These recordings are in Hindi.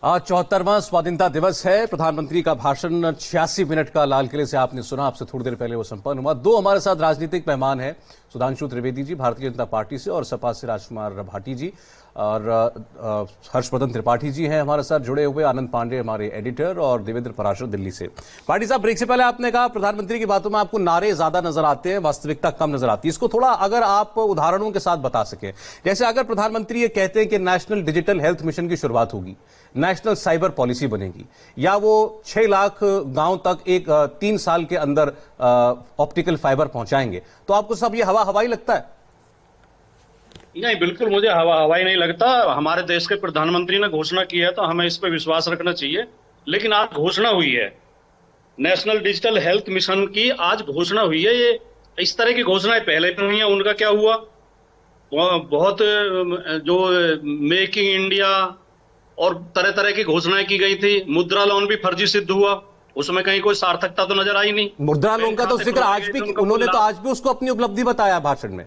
आज 74वां स्वाधीनता दिवस है। प्रधानमंत्री का भाषण 86 मिनट का लाल किले से आपने सुना। आपसे थोड़ी देर पहले वो संपन्न हुआ। दो हमारे साथ राजनीतिक मेहमान हैं, सुधांशु त्रिवेदी जी भारतीय जनता पार्टी से और सपा से राजकुमार भाटी जी, और हर्षवर्धन त्रिपाठी जी हैं हमारे साथ जुड़े हुए, आनंद पांडे हमारे एडिटर, और देवेंद्र पराशर दिल्ली से। पार्टी साहब, ब्रेक से पहले आपने कहा प्रधानमंत्री की बातों में आपको नारे ज्यादा नजर आते हैं, वास्तविकता कम नजर आती है। इसको थोड़ा अगर आप उदाहरणों के साथ बता सकें, जैसे अगर प्रधानमंत्री ये कहते हैं कि नेशनल डिजिटल हेल्थ मिशन की शुरुआत होगी, नेशनल साइबर पॉलिसी बनेगी, या वो 6 लाख गांव तक 3 साल के अंदर ऑप्टिकल फाइबर पहुंचाएंगे, तो आपको सब ये हवाई लगता है? नहीं, बिल्कुल मुझे हवाई नहीं लगता। हमारे देश के प्रधानमंत्री ने घोषणा की है तो हमें इस पर विश्वास रखना चाहिए। लेकिन आज घोषणा हुई है नेशनल डिजिटल हेल्थ मिशन की, आज घोषणा हुई है। ये इस तरह की घोषणाएं पहले भी हुई हैं। उनका क्या हुआ? बहुत जो मेक इन इंडिया और तरह तरह की घोषणाएं की गई थी। मुद्रा लोन भी फर्जी सिद्ध हुआ, उसमें कहीं कोई सार्थकता तो नजर आई नहीं। मुद्रा लोन का तो जिक्र आज भी, उन्होंने तो आज भी उसको अपनी उपलब्धि बताया भाषण में।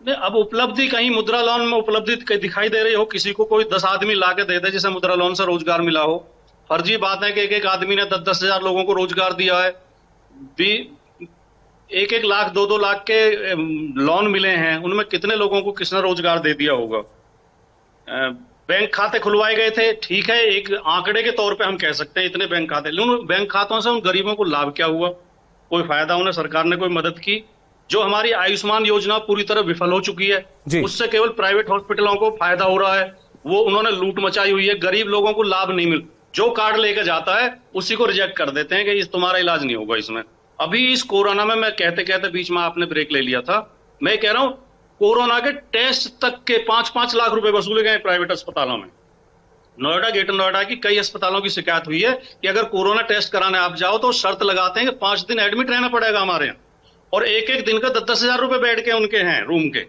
अब उपलब्धि कहीं मुद्रा लोन में उपलब्धि दिखाई दे रही हो? किसी को कोई 10 आदमी ला के दे दे जिसे मुद्रा लोन से रोजगार मिला हो। फर्जी बात है कि एक आदमी ने 10-10 हजार लोगों को रोजगार दिया है। 1-1 लाख 2-2 लाख के लोन मिले हैं, उनमें कितने लोगों को किसने रोजगार दे दिया होगा? बैंक खाते खुलवाए गए थे, ठीक है, एक आंकड़े के तौर पे हम कह सकते हैं इतने बैंक खाते, लेकिन उन बैंक खातों से उन गरीबों को लाभ क्या हुआ? कोई फायदा उन्हें सरकार ने कोई मदद की? जो हमारी आयुष्मान योजना पूरी तरह विफल हो चुकी है, उससे केवल प्राइवेट हॉस्पिटलों को फायदा हो रहा है। वो उन्होंने लूट मचाई हुई है, गरीब लोगों को लाभ नहीं मिल, जो कार्ड लेकर जाता है उसी को रिजेक्ट कर देते हैं कि इस तुम्हारा इलाज नहीं होगा इसमें। अभी इस कोरोना में, मैं कहते कहते बीच में आपने ब्रेक ले लिया था, मैं कह रहा हूं कोरोना के टेस्ट तक के 5-5 लाख रुपए वसूले गए प्राइवेट अस्पतालों में। नोएडा, ग्रेटर नोएडा की कई अस्पतालों की शिकायत हुई है कि अगर कोरोना टेस्ट कराने आप जाओ तो शर्त लगाते हैं कि 5 दिन एडमिट रहना पड़ेगा हमारे यहाँ, और एक दिन का 10-10 हजार रुपए बैठ के उनके हैं रूम के।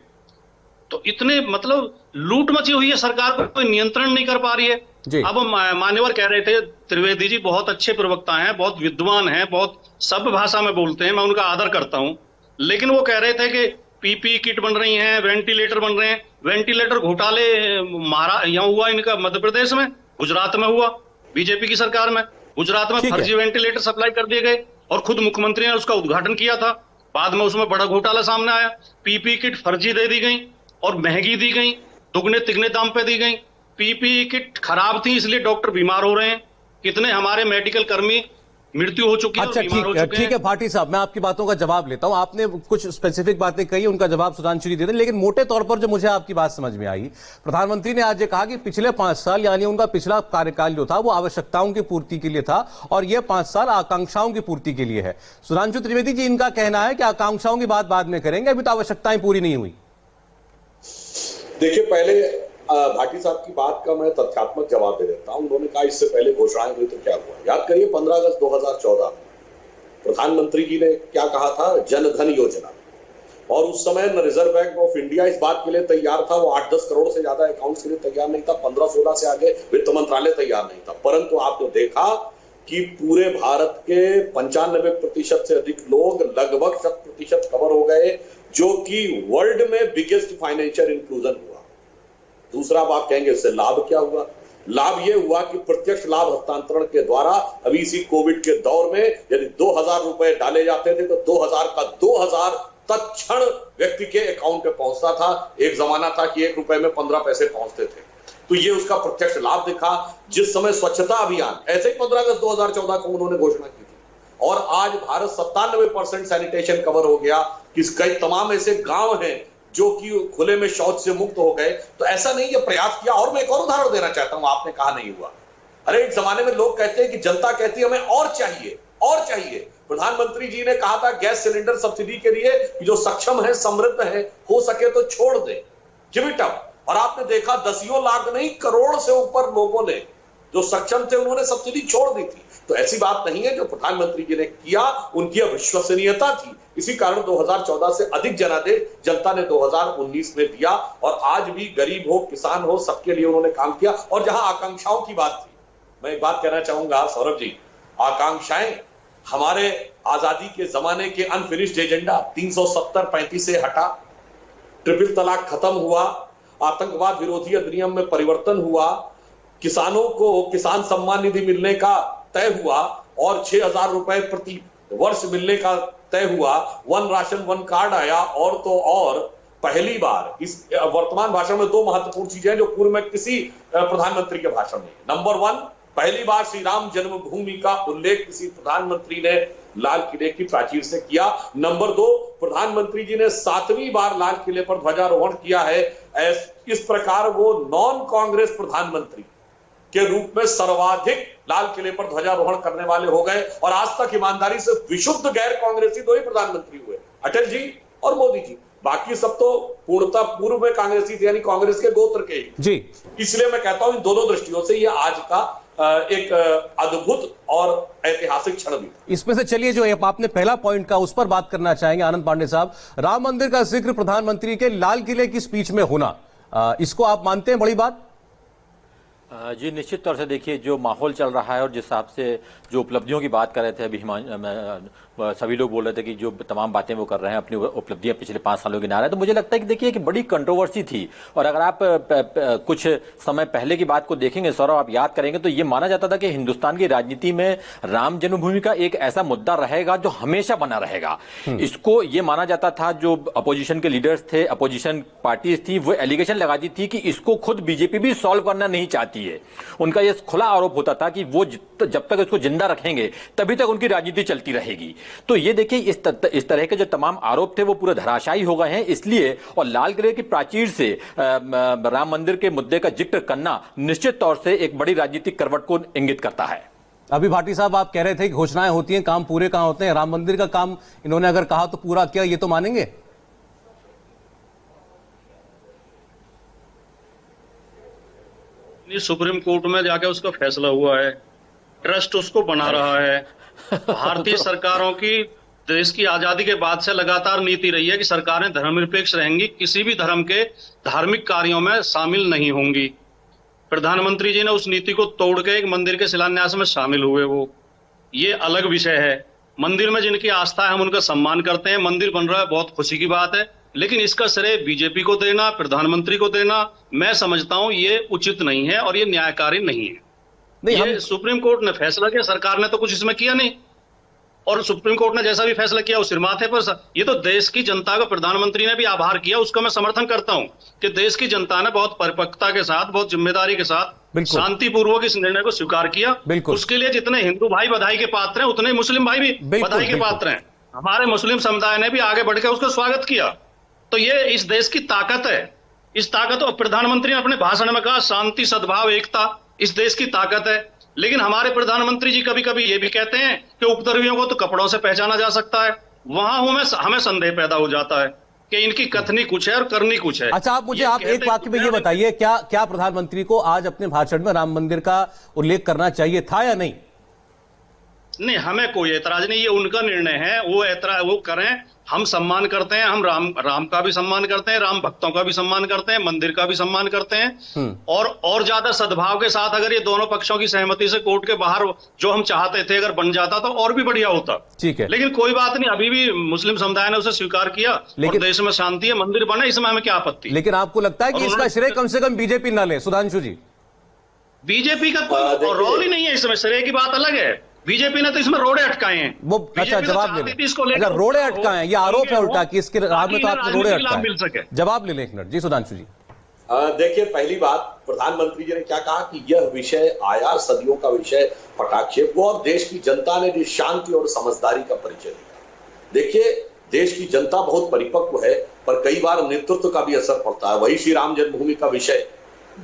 तो इतने मतलब लूट मची हुई है, सरकार पर कोई नियंत्रण नहीं कर पा रही है। अब मान्यवर कह रहे थे, त्रिवेदी जी बहुत अच्छे प्रवक्ता हैं, बहुत विद्वान हैं, बहुत सभ्य भाषा में बोलते हैं, मैं उनका आदर करता हूं, लेकिन वो कह रहे थे कि पीपी किट बन रही हैं, वेंटिलेटर बन रहे हैं। वेंटिलेटर घोटाले यहाँ हुआ इनका मध्य प्रदेश में, गुजरात में हुआ बीजेपी की सरकार में। गुजरात में फर्जी वेंटिलेटर सप्लाई कर दिए गए और खुद मुख्यमंत्री ने उसका उद्घाटन किया था। बाद में उसमें बड़ा घोटाला सामने आया, पीपी किट फर्जी दे दी गई और महंगी दी गई, दुगने तिगने दाम पे दी गई। पीपी किट खराब थी इसलिए डॉक्टर बीमार हो रहे हैं, कितने हमारे मेडिकल कर्मी मृत्यु हो चुकी है। अच्छा, ठीक है भाटी साहब, मैं आपकी बातों का जवाब लेता हूं। आपने कुछ स्पेसिफिक बातें कही, उनका जवाब सुधांशु जी दे दें, लेकिन मोटे तौर पर जो मुझे आपकी बात समझ में आई, प्रधानमंत्री ने आज ये कहा कि पिछले 5 साल यानी उनका पिछला कार्यकाल जो था वो आवश्यकताओं की पूर्ति के लिए था और ये 5 साल आकांक्षाओं की पूर्ति के लिए है। सुधांशु त्रिवेदी जी, इनका कहना है कि आकांक्षाओं की बात बाद में करेंगे, अभी तो आवश्यकताएं पूरी नहीं हुई। देखिए, पहले भाटी साहब की बात का मैं तथ्यात्मक जवाब दे देता हूं। उन्होंने कहा इससे पहले घोषणाएं हुई तो क्या हुआ। याद करिए 15 अगस्त 2014 में प्रधानमंत्री जी ने क्या कहा था, जनधन योजना, और उस समय रिजर्व बैंक ऑफ इंडिया इस बात के लिए तैयार था, वो 8-10 करोड़ से ज्यादा अकाउंट्स के लिए तैयार नहीं था, 15-16 से आगे वित्त मंत्रालय तैयार नहीं था। परंतु आपने देखा कि पूरे भारत के 95% से अधिक लोग, लगभग 100% कवर हो गए, जो कि वर्ल्ड में बिगेस्ट फाइनेंशियल इंक्लूजन हुआ। दूसरा आप कहेंगे इससे लाभ क्या हुआ? लाभ यह हुआ कि प्रत्यक्ष लाभ हस्तांतरण के द्वारा अभी इसी कोविड के दौर में यदि 2000 रुपए डाले जाते थे तो 2000 का 2000 तत्क्षण व्यक्ति के अकाउंट पे पहुंचता था। एक जमाना था कि 1 रुपए में 15 पैसे पहुंचते थे। तो ये उसका प्रत्यक्ष लाभ दिखा। जिस समय स्वच्छता अभियान, ऐसे ही 15 अगस्त 2014 को उन्होंने घोषणा की थी, और आज भारत 97% सैनिटेशन कवर हो गया कि कई तमाम ऐसे गांव हैं जो कि खुले में शौच से मुक्त हो गए। तो ऐसा नहीं ये प्रयास किया। और मैं एक और उदाहरण देना चाहता हूं, आपने कहा नहीं हुआ। अरे एक जमाने में लोग कहते हैं कि जनता कहती है हमें और चाहिए और चाहिए। प्रधानमंत्री जी ने कहा था गैस सिलेंडर सब्सिडी के लिए कि जो सक्षम है, समृद्ध है, हो सके तो छोड़ दे, गिव इट अप। और आपने देखा दसियों लाख नहीं, करोड़ से ऊपर लोगों ने जो सक्षम थे उन्होंने सब्सिडी छोड़ दी थी। तो ऐसी बात नहीं है, जो प्रधानमंत्री जी ने किया उनकी विश्वसनीयता थी। इसी कारण 2014 से अधिक जनादेश जनता ने 2019 में दिया, और आज भी गरीब हो, किसान हो, सबके लिए उन्होंने काम किया। और जहां आकांक्षाओं की बात थी, मैं एक बात कहना चाहूंगा सौरभ जी, आकांक्षाएं हमारे आजादी के जमाने के अनफिनिश्ड एजेंडा 370-35 से हटा, ट्रिपल तलाक खत्म हुआ, आतंकवाद विरोधी अधिनियम में परिवर्तन हुआ, किसानों को किसान सम्मान निधि मिलने का तय हुआ और 6,000 रुपए प्रति वर्ष मिलने का तय हुआ, वन राशन वन कार्ड आया, और तो और पहली बार इस वर्तमान भाषण में 2 महत्वपूर्ण चीजें हैं जो पूर्व में किसी प्रधानमंत्री के भाषण में। नंबर 1, पहली बार श्री राम जन्मभूमि का उल्लेख किसी प्रधानमंत्री ने लाल किले की प्राचीर से किया। नंबर 2, प्रधानमंत्री जी ने 7वीं बार लाल किले पर ध्वजारोहण किया है। इस प्रकार वो नॉन कांग्रेस प्रधानमंत्री के रूप में सर्वाधिक लाल किले पर ध्वजारोहण करने वाले हो गए, और आज तक ईमानदारी से विशुद्ध गैर कांग्रेसी 2 ही प्रधानमंत्री हुए, अटल जी और मोदी जी। बाकी सब तो पूर्णतः पूर्व में कांग्रेसी थे, यानी कांग्रेस के गोत्र के जी। इसलिए मैं कहता हूं इन दोनों दृष्टियों से ये आज का एक अद्भुत और ऐतिहासिक क्षण भी। इसमें से चलिए जो आपने पहला पॉइंट का उस पर बात करना चाहेंगे आनंद पांडे साहब। राम मंदिर का जिक्र प्रधानमंत्री के लाल किले की स्पीच में होना, इसको आप मानते हैं बड़ी बात? जी निश्चित तौर से देखिए, जो माहौल चल रहा है और जिस हिसाब से जो उपलब्धियों की बात कर रहे थे अभी सभी लोग बोल रहे थे कि जो तमाम बातें वो कर रहे हैं अपनी उपलब्धियां पिछले 5 सालों की नारा है, तो मुझे लगता है कि देखिए कि बड़ी कंट्रोवर्सी थी। और अगर आप कुछ समय पहले की बात को देखेंगे सौरभ, आप याद करेंगे तो ये माना जाता था कि हिंदुस्तान की राजनीति में राम जन्मभूमि का एक ऐसा मुद्दा रहेगा जो हमेशा बना रहेगा। इसको ये माना जाता था, जो अपोजिशन के लीडर्स थे, अपोजिशन पार्टीज थी, वो एलिगेशन लगाती थी कि इसको खुद बीजेपी भी सॉल्व करना नहीं चाहती है। उनका यह खुला आरोप होता था कि वो जब तक इसको जिंदा रखेंगे तभी तक उनकी राजनीति चलती रहेगी। तो ये देखिए इस तरह के जो तमाम आरोप थे वो पूरे धराशायी हो गए हैं इसलिए, और लाल किले की प्राचीर से राम मंदिर के मुद्दे का जिक्र करना निश्चित तौर से एक बड़ी राजनीतिक करवट को इंगित करता है। अभी भाटी साहब आप कह रहे थे कि घोषणाएं होती हैं, काम पूरे कहां होते हैं? राम मंदिर का काम इन्होंने अगर कहा तो पूरा किया, ये तो मानेंगे? सुप्रीम कोर्ट में जाके उसका फैसला हुआ है, ट्रस्ट उसको बना रहा है। भारतीय सरकारों की देश की आजादी के बाद से लगातार नीति रही है कि सरकारें धर्मनिरपेक्ष रहेंगी, किसी भी धर्म के धार्मिक कार्यों में शामिल नहीं होंगी। प्रधानमंत्री जी ने उस नीति को तोड़ के एक मंदिर के शिलान्यास में शामिल हुए, वो ये अलग विषय है। मंदिर में जिनकी आस्था है हम उनका सम्मान करते हैं, मंदिर बन रहा है बहुत खुशी की बात है, लेकिन इसका श्रेय बीजेपी को देना, प्रधानमंत्री को देना, मैं समझता हूं ये उचित नहीं है और ये न्यायकारी नहीं है। ये सुप्रीम कोर्ट ने फैसला किया, सरकार ने तो कुछ इसमें किया नहीं, और सुप्रीम कोर्ट ने जैसा भी फैसला किया उस सिर माथे पर। ये तो देश की जनता का प्रधानमंत्री ने भी आभार किया, उसका मैं समर्थन करता हूं कि देश की जनता ने बहुत परिपक्वता के साथ, बहुत जिम्मेदारी के साथ शांतिपूर्वक इस निर्णय को स्वीकार किया। उसके लिए जितने हिंदू भाई बधाई के पात्र हैं उतने मुस्लिम भाई भी बधाई के पात्र हैं। हमारे मुस्लिम समुदाय ने भी आगे बढ़कर उसका स्वागत किया। तो ये इस देश की ताकत है। इस ताकत, और प्रधानमंत्री ने अपने भाषण में कहा शांति, सद्भाव, एकता इस देश की ताकत है। लेकिन हमारे प्रधानमंत्री जी कभी कभी ये भी कहते हैं कि उपद्रवियों को तो कपड़ों से पहचाना जा सकता है। वहां हमें संदेह पैदा हो जाता है कि इनकी कथनी कुछ है और करनी कुछ है। अच्छा, आप मुझे एक वाक्य में ये बताइए, क्या प्रधानमंत्री को आज अपने भाषण में राम मंदिर का उल्लेख करना चाहिए था या नहीं? नहीं, हमें कोई ऐतराज नहीं, ये उनका निर्णय है, वो करें। हम सम्मान करते हैं, हम राम का भी सम्मान करते हैं, राम भक्तों का भी सम्मान करते हैं, मंदिर का भी सम्मान करते हैं। और ज्यादा सद्भाव के साथ अगर ये दोनों पक्षों की सहमति से कोर्ट के बाहर जो हम चाहते थे अगर बन जाता तो और भी बढ़िया होता। ठीक है, लेकिन कोई बात नहीं, अभी भी मुस्लिम समुदाय ने उसे स्वीकार किया और देश में शांति है, मंदिर बने, इसमें हमें क्या आपत्ति। लेकिन आपको लगता है कि इसका श्रेय कम से कम बीजेपी न ले? सुधांशु जी, बीजेपी का कोई रोल ही नहीं है इसमें, श्रेय की बात अलग है। बीजेपी ने तो इसमें रोड़े अटकाए हैं। वो अच्छा जवाब ले लें, अगर रोड़े अटकाए हैं, ये आरोप है उल्टा कि इसके राह में तो आपने रोड़े अटकाए। जवाब ले लें एक मिनट जी सुधांशु जी। देखिए, पहली बात, प्रधानमंत्री जी ने क्या कहा कि यह विषय आया, सदियों का विषय पटाक्षेप को, और देश की जनता ने जिस शांति और समझदारी का परिचय दिया। देखिए, देश की जनता बहुत परिपक्व है, पर कई बार नेतृत्व का भी असर पड़ता है। वही श्री राम जन्मभूमि का विषय,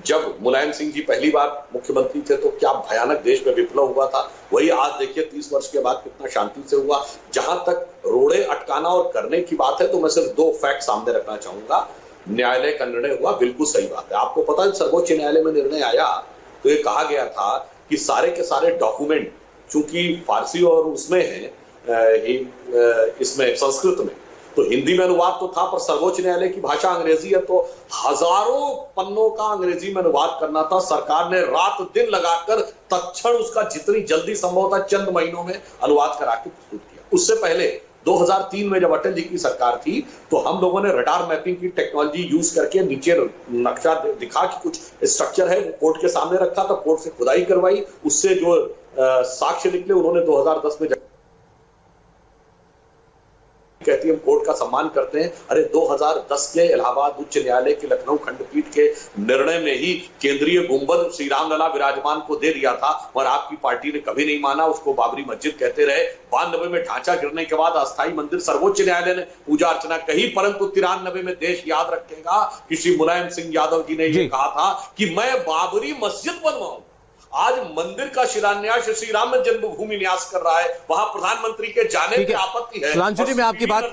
जब मुलायम सिंह जी पहली बार मुख्यमंत्री थे तो क्या भयानक देश में विप्लव हुआ था, वही आज देखिए 30 वर्ष के बाद कितना शांति से हुआ। जहां तक रोड़े अटकाना और करने की बात है तो मैं सिर्फ 2 फैक्ट सामने रखना चाहूंगा। न्यायालय का निर्णय हुआ, बिल्कुल सही बात है। आपको पता है सर्वोच्च न्यायालय में निर्णय आया तो ये कहा गया था कि सारे के सारे डॉक्यूमेंट, चूंकि फारसी और उसमें है इसमें संस्कृत में, तो हिंदी में अनुवाद तो था पर सर्वोच्च न्यायालय की भाषा अंग्रेजी है, तो हजारों पन्नों का अंग्रेजी में अनुवाद करना था। सरकार ने रात दिन लगाकर तत्क्षण उसका जितनी जल्दी संभव था चंद महीनों में अनुवाद करा के प्रस्तुत किया। उससे पहले 2003 में जब अटल जी की सरकार थी तो हम लोगों ने रडार मैपिंग की टेक्नोलॉजी यूज करके नीचे नक्शा दिखा कि कुछ स्ट्रक्चर है, वो कोर्ट के सामने रखा था, कोर्ट से खुदाई करवाई, उससे जो साक्ष्य निकले उन्होंने 2010 में कहती है हम कोर्ट का सम्मान करते हैं। अरे 2010 के इलाहाबाद उच्च न्यायालय के लखनऊ खंडपीठ के निर्णय में ही केंद्रीय गुंबद श्री रामलला विराजमान को दे दिया था और आपकी पार्टी ने कभी नहीं माना, उसको बाबरी मस्जिद कहते रहे। 92 में ढांचा गिरने के बाद अस्थायी मंदिर सर्वोच्च न्यायालय ने पूजा अर्चना कही, परंतु 93 में देश याद रखेगा कि श्री मुलायम सिंह यादव जी ने यह कहा था कि मैं बाबरी मस्जिद बनवाऊं। आज मंदिर का शिलान्यास श्री राम जन्मभूमि न्यास कर रहा है, वहां प्रधानमंत्री के जाने की आपत्ति है। सुधांशु जी, मैं आपकी बात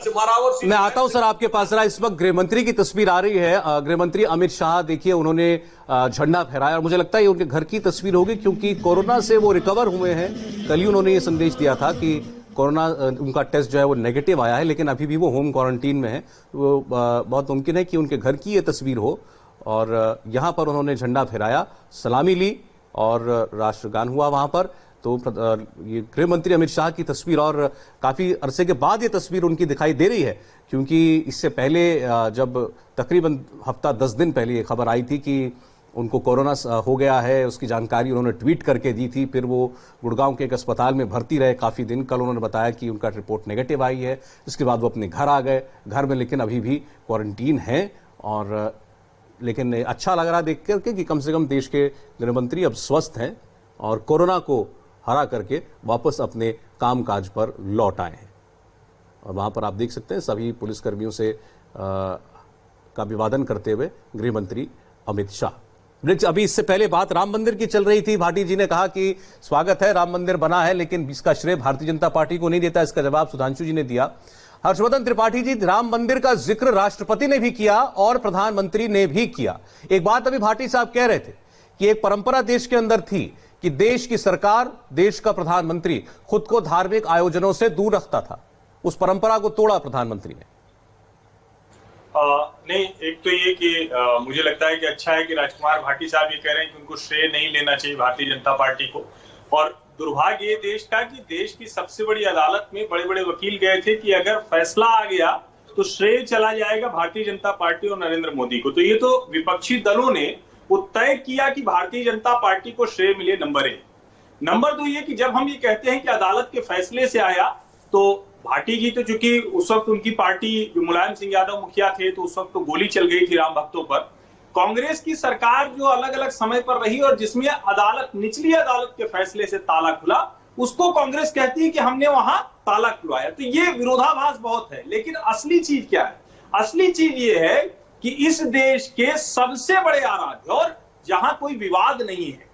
मैं आता हूं सर आपके पास। जरा इस वक्त गृहमंत्री की तस्वीर आ रही है। गृहमंत्री अमित शाह देखिए उन्होंने झंडा फहराया और मुझे लगता है ये उनके घर की तस्वीर होगी क्योंकि कोरोना से वो रिकवर हुए हैं। कल ही उन्होंने ये संदेश दिया था कि कोरोना उनका टेस्ट जो है वो नेगेटिव आया है, लेकिन अभी भी वो होम क्वारंटीन में है। वो बहुत मुमकिन है कि उनके घर की ये तस्वीर हो और यहां पर उन्होंने झंडा फहराया, सलामी ली और राष्ट्रगान हुआ वहां पर। तो ये गृह मंत्री अमित शाह की तस्वीर और काफी अरसे के बाद ये तस्वीर उनकी दिखाई दे रही है क्योंकि इससे पहले जब तकरीबन हफ्ता 10 दिन पहले ये खबर आई थी कि उनको कोरोना हो गया है, उसकी जानकारी उन्होंने ट्वीट करके दी थी। फिर वो गुड़गांव के एक अस्पताल में भर्ती रहे काफी दिन। कल उन्होंने बताया कि उनका रिपोर्ट नेगेटिव आई है। इसके बाद वो अपने घर आ गए, घर में लेकिन अभी भी क्वारंटीन है। और लेकिन अच्छा लग रहा देख करके कि कम से कम देश के गृहमंत्री अब स्वस्थ हैं और कोरोना को हरा करके वापस अपने कामकाज पर लौट आए हैं। और वहां पर आप देख सकते हैं सभी पुलिसकर्मियों से का अभिवादन करते हुए गृहमंत्री अमित शाह। अभी इससे पहले बात राम मंदिर की चल रही थी। भाटी जी ने कहा कि स्वागत है, राम मंदिर बना है, लेकिन इसका श्रेय भारतीय जनता पार्टी को नहीं देता। इसका जवाब सुधांशु जी ने दिया। हर्षवर्धन त्रिपाठी जी, राम मंदिर का जिक्र राष्ट्रपति ने भी किया और प्रधानमंत्री ने भी किया। एक बात अभी भाटी साहब कह रहे थे कि एक परंपरा देश के अंदर थी कि देश की सरकार, देश का प्रधानमंत्री खुद को धार्मिक आयोजनों से दूर रखता था। उस परंपरा को तोड़ा प्रधानमंत्री ने। नहीं, एक तो ये कि मुझे लगता है कि अच्छा है कि राजकुमार भाटी साहब ये कह रहे हैं कि उनको श्रेय नहीं लेना चाहिए भारतीय जनता पार्टी को। और दुर्भाग्य ये देश का कि देश की सबसे बड़ी अदालत में बड़े बड़े वकील गए थे कि अगर फैसला आ गया तो श्रेय चला जाएगा भारतीय जनता पार्टी और नरेंद्र मोदी को। तो ये तो विपक्षी दलों ने वो तय किया कि भारतीय जनता पार्टी को श्रेय मिले, नंबर 1। नंबर 2 ये कि जब हम ये कहते हैं कि अदालत के फैसले से आया, तो भाटी जी तो चूंकि उस वक्त उनकी पार्टी मुलायम सिंह यादव मुखिया थे, तो उस वक्त तो गोली चल गई थी राम भक्तों पर। कांग्रेस की सरकार जो अलग अलग समय पर रही और जिसमें अदालत, निचली अदालत के फैसले से ताला खुला, उसको कांग्रेस कहती है कि हमने वहां ताला खुलवाया। तो ये विरोधाभास बहुत है। लेकिन असली चीज क्या है? असली चीज ये है कि इस देश के सबसे बड़े आराध्य और जहां कोई विवाद नहीं है,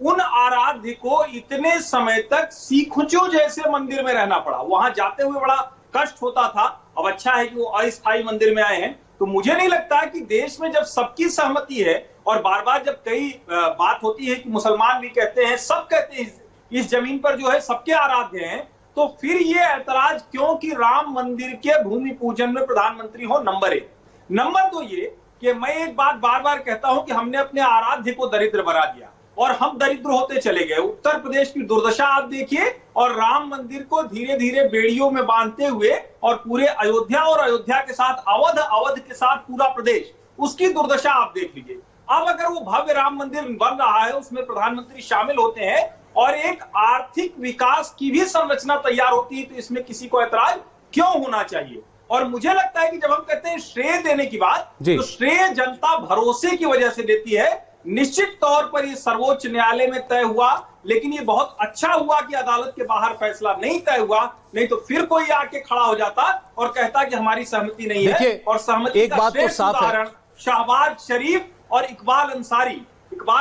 उन आराध्य को इतने समय तक सीखुचो जैसे मंदिर में रहना पड़ा। वहां जाते हुए बड़ा कष्ट होता था। अब अच्छा है कि वो अस्थायी मंदिर में आए हैं। तो मुझे नहीं लगता कि देश में जब सबकी सहमति है और बार बार जब कई बात होती है कि मुसलमान भी कहते हैं, सब कहते हैं इस जमीन पर जो है सबके आराध्य हैं, तो फिर ये ऐतराज क्यों कि राम मंदिर के भूमि पूजन में प्रधानमंत्री हो, नंबर 1। नंबर 2 ये कि मैं एक बात बार बार कहता हूं कि हमने अपने आराध्य को दरिद्र बना दिया और हम दरिद्र होते चले गए। उत्तर प्रदेश की दुर्दशा आप देखिए और राम मंदिर को धीरे धीरे बेड़ियों में बांधते हुए और पूरे अयोध्या और अयोध्या के साथ अवध, अवध के साथ पूरा प्रदेश, उसकी दुर्दशा आप देख लीजिए। अब अगर वो भव्य राम मंदिर बन रहा है, उसमें प्रधानमंत्री शामिल होते हैं और एक आर्थिक विकास की भी संरचना तैयार होती है, तो इसमें किसी को ऐतराज क्यों होना चाहिए? और मुझे लगता है कि जब हम कहते हैं श्रेय देने की बात, तो श्रेय जनता भरोसे की वजह से देती है। निश्चित तौर पर ये सर्वोच्च न्यायालय में तय हुआ, लेकिन ये बहुत अच्छा हुआ कि अदालत के बाहर फैसला नहीं तय हुआ, नहीं तो फिर कोई आके खड़ा हो जाता और कहता कि हमारी सहमति नहीं है। और सहमति का श्रेष्ठ उदाहरण शहबाज शरीफ और इकबाल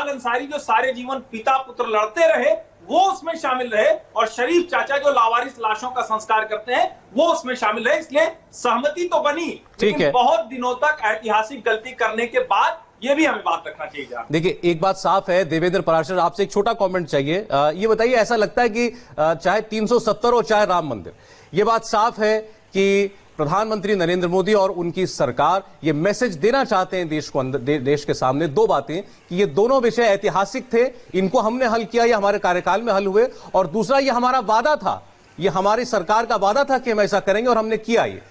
अंसारी जो सारे जीवन पिता पुत्र लड़ते रहे, वो उसमें शामिल रहे, और शरीफ चाचा जो लावारिस लाशों का संस्कार करते हैं, वो उसमें शामिल रहे। इसलिए सहमति तो बनी, लेकिन बहुत दिनों तक ऐतिहासिक गलती करने के बाद ये भी हमें बात रखना चाहिए। देखिए, एक बात साफ है, देवेंद्र पराशर, आपसे एक छोटा कमेंट चाहिए। ये बताइए, ऐसा लगता है कि चाहे 370 और चाहे राम मंदिर, ये बात साफ है कि प्रधानमंत्री नरेंद्र मोदी और उनकी सरकार ये मैसेज देना चाहते हैं देश को अंदर, देश के सामने दो बातें कि ये दोनों विषय ऐतिहासिक थे, इनको हमने हल किया, ये हमारे कार्यकाल में हल हुए, और दूसरा ये हमारा वादा था ये हमारी सरकार का वादा था कि हम ऐसा करेंगे और हमने किया ये।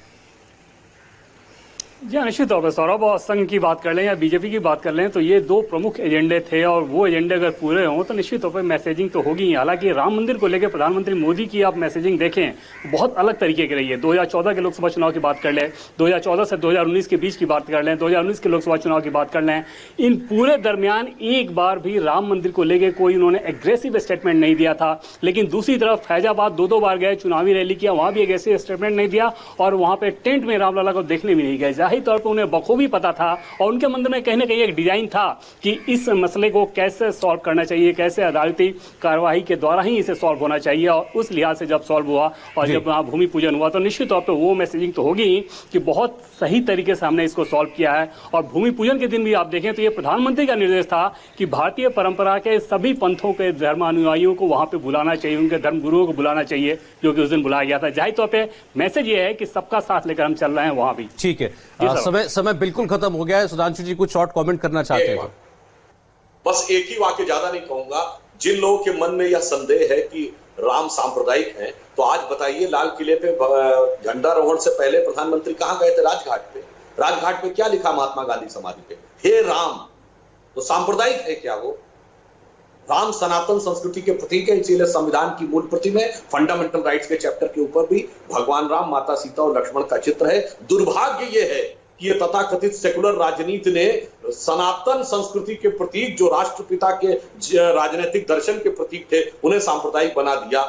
जी हाँ, निश्चित तौर पर सौरभ और संघ की बात कर लें या बीजेपी की बात कर लें तो ये दो प्रमुख एजेंडे थे और वो एजेंडे अगर पूरे हों तो निश्चित तौर पर मैसेजिंग तो होगी। हालांकि राम मंदिर को लेकर प्रधानमंत्री मोदी की आप मैसेजिंग देखें बहुत अलग तरीके की रही है। 2014 के लोकसभा चुनाव की बात कर लें, 2014 से 2019 के बीच की बात कर लें, 2019 के लोकसभा चुनाव की बात कर लें, इन पूरे दरमियान एक बार भी राम मंदिर को लेकर कोई उन्होंने एग्रेसिव स्टेटमेंट नहीं दिया था। लेकिन दूसरी तरफ फैजाबाद दो बार गए, चुनावी रैली किया, वहां भी एग्रेसिव स्टेटमेंट नहीं दिया और वहां पे टेंट में रामलला को देखने भी नहीं गए। जाहिर तौर पर उन्हें बखूबी पता था और उनके मन में कहीं ना कहीं एक डिजाइन था कि इस मसले को कैसे सॉल्व करना चाहिए, कैसे अदालती कार्रवाई के द्वारा ही इसे सॉल्व होना चाहिए। और उस लिहाज से जब सॉल्व हुआ और जब वहां भूमि पूजन हुआ तो निश्चित तौर पर वो मैसेजिंग तो होगी कि बहुत सही तरीके से हमने इसको सॉल्व किया है। और भूमि पूजन के दिन भी आप देखें तो ये प्रधानमंत्री का निर्देश था कि भारतीय परंपरा के सभी पंथों के धर्मानुयायियों को वहां पर बुलाना चाहिए, उनके धर्मगुरुओं को बुलाना चाहिए, जो कि उस दिन बुलाया गया था। जाहिर तौर पर मैसेज ये है कि सबका साथ लेकर हम चल रहे हैं वहां भी। ठीक है, समय बिल्कुल खत्म हो गया है। सुधांशु जी कुछ शॉर्ट कमेंट करना चाहते हैं? बस एक ही वाक्य, ज्यादा नहीं कहूंगा। जिन लोगों के मन में यह संदेह है कि राम सांप्रदायिक हैं, तो आज बताइए लाल किले पे झंडारोहण से पहले प्रधानमंत्री कहां गए थे? राजघाट पे। राजघाट पे क्या लिखा महात्मा गांधी समाधि पे? हे राम। तो सांप्रदायिक है क्या वो? राम सनातन संस्कृति के प्रतीक है, इसीलिए संविधान की मूल प्रति में फंडामेंटल राइट्स के चैप्टर के ऊपर भी भगवान राम, माता सीता और लक्ष्मण का चित्र है। दुर्भाग्य यह है कि ये तथाकथित सेकुलर राजनीति ने सनातन संस्कृति के प्रतीक, जो राष्ट्रपिता के राजनीतिक दर्शन के प्रतीक थे, उन्हें सांप्रदायिक बना दिया।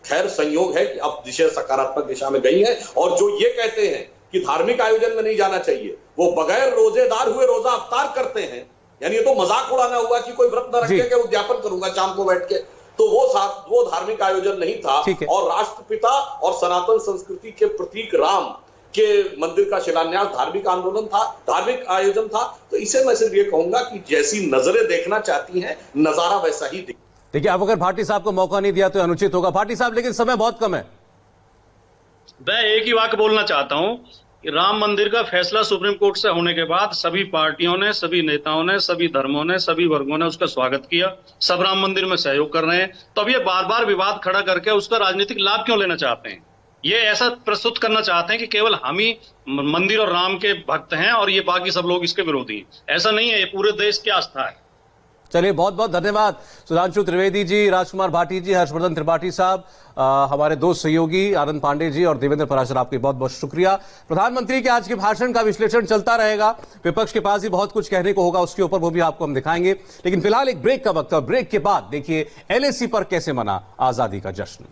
खैर, संयोग है कि अब दिशा सकारात्मक दिशा में गई है। और जो ये कहते हैं कि धार्मिक आयोजन में नहीं जाना चाहिए, वो बगैर रोजेदार हुए रोजा अफ्तार करते हैं। यानी ये तो मजाक उड़ाना हुआ कि कोई व्रत न रख के उद्यापन करूंगा शाम को बैठ के, तो वो धार्मिक आयोजन नहीं था। और राष्ट्रपिता और सनातन संस्कृति के प्रतीक राम के मंदिर का शिलान्यास धार्मिक आंदोलन था, धार्मिक आयोजन था। तो इसे मैं सिर्फ ये कहूंगा कि जैसी नजरें देखना चाहती हैं, नजारा वैसा ही देखिए। अब अगर भाटी साहब को मौका नहीं दिया तो अनुचित होगा। भाटी साहब, लेकिन समय बहुत कम है। मैं एक ही वाक्य बोलना चाहता हूं कि राम मंदिर का फैसला सुप्रीम कोर्ट से होने के बाद सभी पार्टियों ने, सभी नेताओं ने, सभी धर्मों ने, सभी वर्गों ने उसका स्वागत किया। सब राम मंदिर में सहयोग कर रहे हैं। तो अब ये बार बार विवाद खड़ा करके उसका राजनीतिक लाभ क्यों लेना चाहते हैं? ये ऐसा प्रस्तुत करना चाहते हैं कि केवल हम ही मंदिर और राम के भक्त हैं और ये बाकी सब लोग इसके विरोधी हैं। ऐसा नहीं है, ये पूरे देश की आस्था है। चलिए, बहुत बहुत धन्यवाद सुधांशु त्रिवेदी जी, राजकुमार भाटी जी, हर्षवर्धन त्रिपाठी साहब, हमारे दो सहयोगी आनंद पांडे जी और देवेंद्र पराशर, आपके बहुत बहुत शुक्रिया। प्रधानमंत्री के आज के भाषण का विश्लेषण चलता रहेगा। विपक्ष के पास भी बहुत कुछ कहने को होगा उसके ऊपर, वो भी आपको हम दिखाएंगे। लेकिन फिलहाल एक ब्रेक का वक्त है और ब्रेक के बाद देखिए एलएसी पर कैसे मना आजादी का जश्न।